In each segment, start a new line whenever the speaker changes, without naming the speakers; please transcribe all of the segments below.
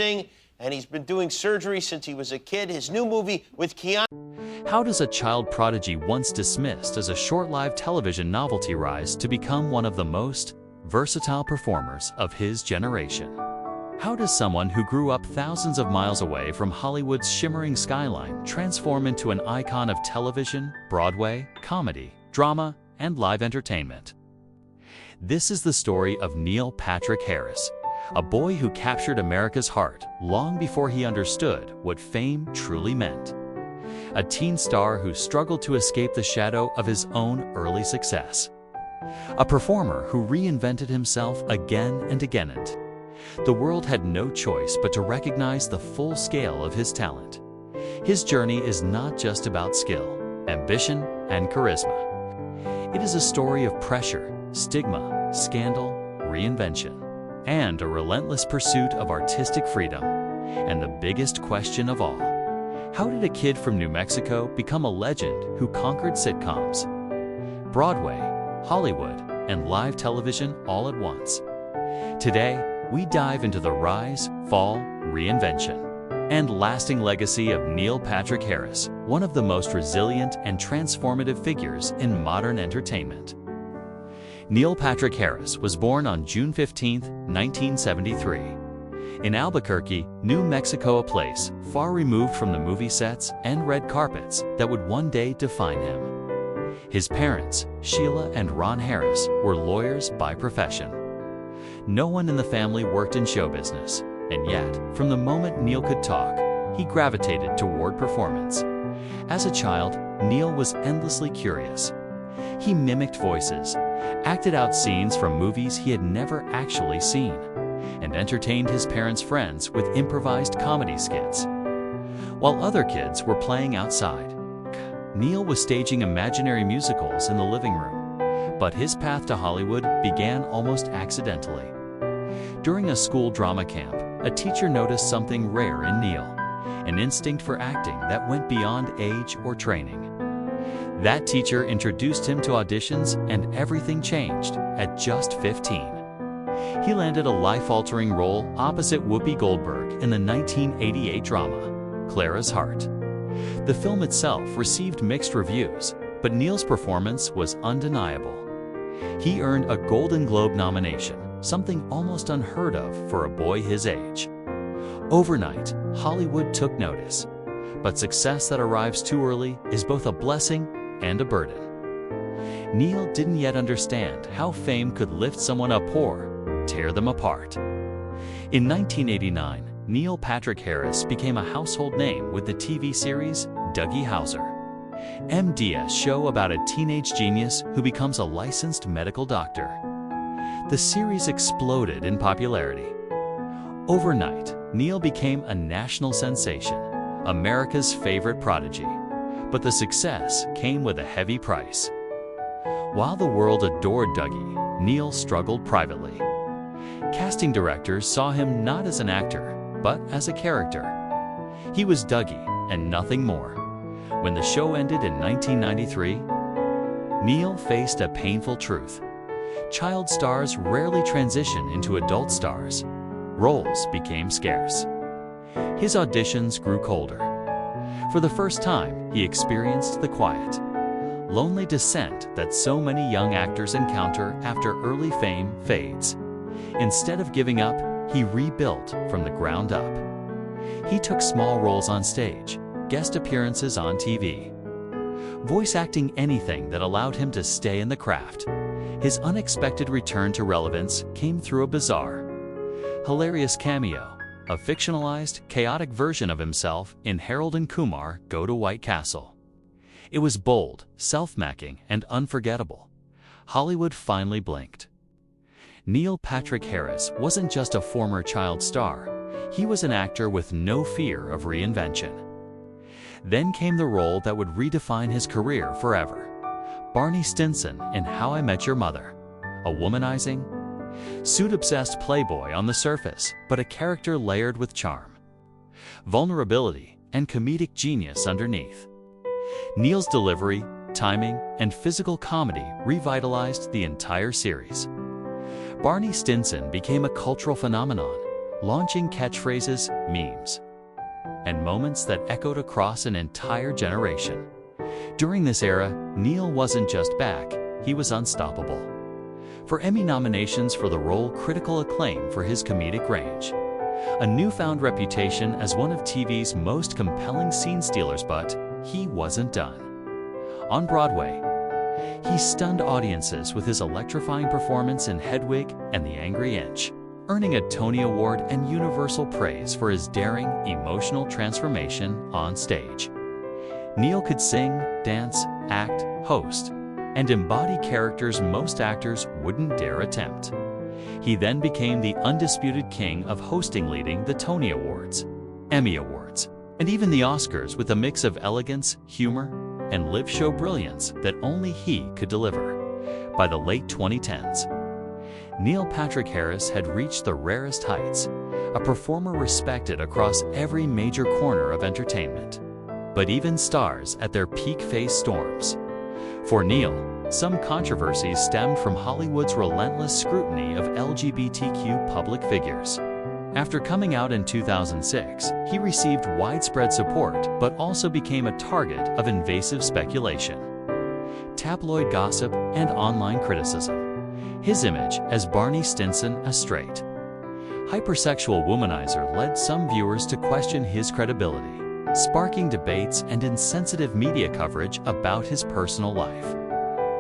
and he's been doing surgery since he was a kid. His new movie with Keanu.
How does a child prodigy once dismissed as a short-lived television novelty rise to become one of the most versatile performers of his generation? How does someone who grew up thousands of miles away from Hollywood's shimmering skyline transform into an icon of television, Broadway, comedy, drama, and live entertainment? This is the story of Neil Patrick Harris, a boy who captured America's heart long before he understood what fame truly meant. A teen star who struggled to escape the shadow of his own early success. A performer who reinvented himself again and again. The world had no choice but to recognize the full scale of his talent. His journey is not just about skill, ambition, and charisma. It is a story of pressure, stigma, scandal, reinvention, and a relentless pursuit of artistic freedom. And the biggest question of all, how did a kid from New Mexico become a legend who conquered sitcoms, Broadway, Hollywood, and live television all at once? Today, we dive into the rise, fall, reinvention, and lasting legacy of Neil Patrick Harris, one of the most resilient and transformative figures in modern entertainment. Neil Patrick Harris was born on June 15, 1973, in Albuquerque, New Mexico, a place far removed from the movie sets and red carpets that would one day define him. His parents, Sheila and Ron Harris, were lawyers by profession. No one in the family worked in show business, and yet, from the moment Neil could talk, he gravitated toward performance. As a child, Neil was endlessly curious. He mimicked voices, acted out scenes from movies he had never actually seen, and entertained his parents' friends with improvised comedy skits. While other kids were playing outside, Neil was staging imaginary musicals in the living room. But his path to Hollywood began almost accidentally. During a school drama camp, a teacher noticed something rare in Neil, an instinct for acting that went beyond age or training. That teacher introduced him to auditions, and everything changed at just 15. He landed a life-altering role opposite Whoopi Goldberg in the 1988 drama, Clara's Heart. The film itself received mixed reviews, but Neil's performance was undeniable. He earned a Golden Globe nomination, something almost unheard of for a boy his age. Overnight, Hollywood took notice, but success that arrives too early is both a blessing and a burden. Neil didn't yet understand how fame could lift someone up or tear them apart. In 1989, Neil Patrick Harris became a household name with the TV series Doogie Howser, MD's show about a teenage genius who becomes a licensed medical doctor. The series exploded in popularity. Overnight, Neil became a national sensation, America's favorite prodigy. But the success came with a heavy price. While the world adored Doogie, Neil struggled privately. Casting directors saw him not as an actor, but as a character. He was Doogie and nothing more. When the show ended in 1993, Neil faced a painful truth. Child stars rarely transition into adult stars. Roles became scarce. His auditions grew colder. For the first time, he experienced the quiet, lonely descent that so many young actors encounter after early fame fades. Instead of giving up, he rebuilt from the ground up. He took small roles on stage, guest appearances on TV, voice acting anything that allowed him to stay in the craft. His unexpected return to relevance came through a bizarre, hilarious cameo, a fictionalized, chaotic version of himself in Harold and Kumar Go to White Castle. It was bold, self-making, and unforgettable. Hollywood finally blinked. Neil Patrick Harris wasn't just a former child star. He was an actor with no fear of reinvention. Then came the role that would redefine his career forever. Barney Stinson in How I Met Your Mother, a womanizing, suit-obsessed playboy on the surface, but a character layered with charm, vulnerability, and comedic genius underneath. Neil's delivery, timing, and physical comedy revitalized the entire series. Barney Stinson became a cultural phenomenon, launching catchphrases, memes, and moments that echoed across an entire generation. During this era, Neil wasn't just back, he was unstoppable. For Emmy nominations for the role, critical acclaim for his comedic range, a newfound reputation as one of TV's most compelling scene stealers, but he wasn't done. On Broadway, he stunned audiences with his electrifying performance in Hedwig and the Angry Inch, earning a Tony Award and universal praise for his daring, emotional transformation on stage. Neil could sing, dance, act, host, and embody characters most actors wouldn't dare attempt. He then became the undisputed king of hosting, leading the Tony Awards, Emmy Awards, and even the Oscars with a mix of elegance, humor, and live show brilliance that only he could deliver. By the late 2010s, Neil Patrick Harris had reached the rarest heights, a performer respected across every major corner of entertainment. But even stars at their peak face storms. For Neil, some controversies stemmed from Hollywood's relentless scrutiny of LGBTQ public figures. After coming out in 2006, he received widespread support but also became a target of invasive speculation, tabloid gossip, and online criticism. His image as Barney Stinson, a straight, hypersexual womanizer, led some viewers to question his credibility, sparking debates and insensitive media coverage about his personal life.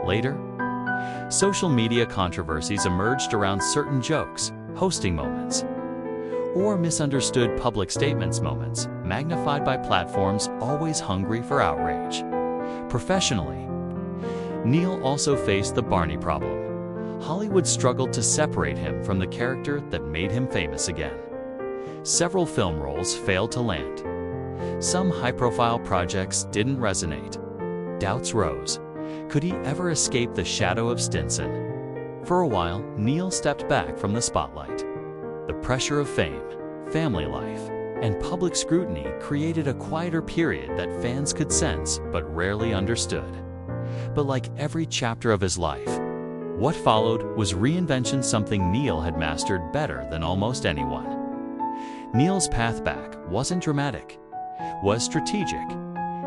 Later, social media controversies emerged around certain jokes, hosting moments, or misunderstood public statements, moments magnified by platforms always hungry for outrage. Professionally, Neil also faced the Barney problem. Hollywood struggled to separate him from the character that made him famous again. Several film roles failed to land. Some high-profile projects didn't resonate. Doubts rose. Could he ever escape the shadow of Stinson? For a while, Neil stepped back from the spotlight. The pressure of fame, family life, and public scrutiny created a quieter period that fans could sense but rarely understood. But like every chapter of his life, what followed was reinvention, something Neil had mastered better than almost anyone. Neil's path back wasn't dramatic, was strategic.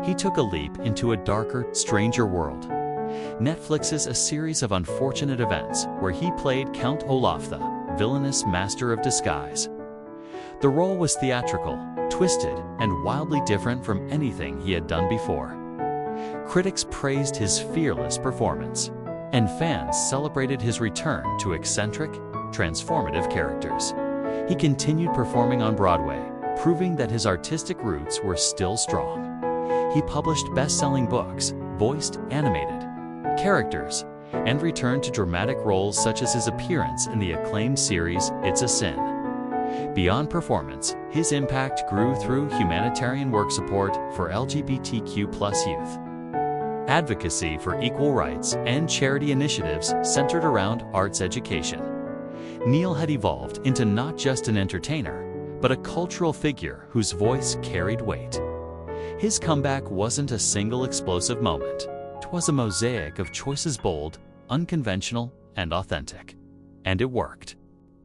He took a leap into a darker, stranger world. Netflix's A Series of Unfortunate Events, where he played Count Olaf, the villainous master of disguise. The role was theatrical, twisted, and wildly different from anything he had done before. Critics praised his fearless performance, and fans celebrated his return to eccentric, transformative characters. He continued performing on Broadway, proving that his artistic roots were still strong. He published best-selling books, voiced animated characters, and returned to dramatic roles such as his appearance in the acclaimed series It's a Sin. Beyond performance, his impact grew through humanitarian work, support for LGBTQ+ youth, advocacy for equal rights, and charity initiatives centered around arts education. Neil had evolved into not just an entertainer, but a cultural figure whose voice carried weight. His comeback wasn't a single explosive moment. It was a mosaic of choices, bold, unconventional, and authentic. And it worked.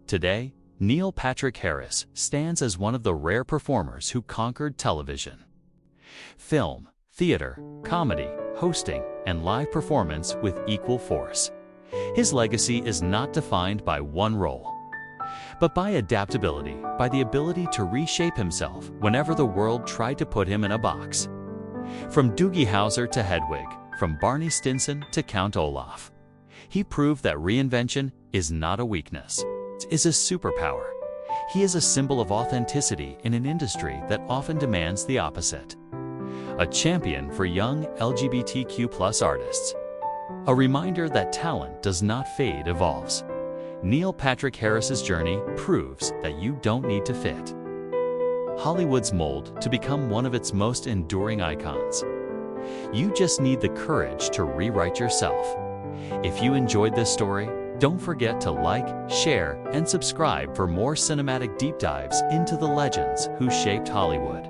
Today, Neil Patrick Harris stands as one of the rare performers who conquered television, film, theater, comedy, hosting, and live performance with equal force. His legacy is not defined by one role, but by adaptability, by the ability to reshape himself whenever the world tried to put him in a box. From Doogie Howser to Hedwig, from Barney Stinson to Count Olaf, he proved that reinvention is not a weakness, it is a superpower. He is a symbol of authenticity in an industry that often demands the opposite. A champion for young LGBTQ+ artists. A reminder that talent does not fade, evolves. Neil Patrick Harris's journey proves that you don't need to fit Hollywood's mold to become one of its most enduring icons. You just need the courage to rewrite yourself. If you enjoyed this story, don't forget to like, share, and subscribe for more cinematic deep dives into the legends who shaped Hollywood.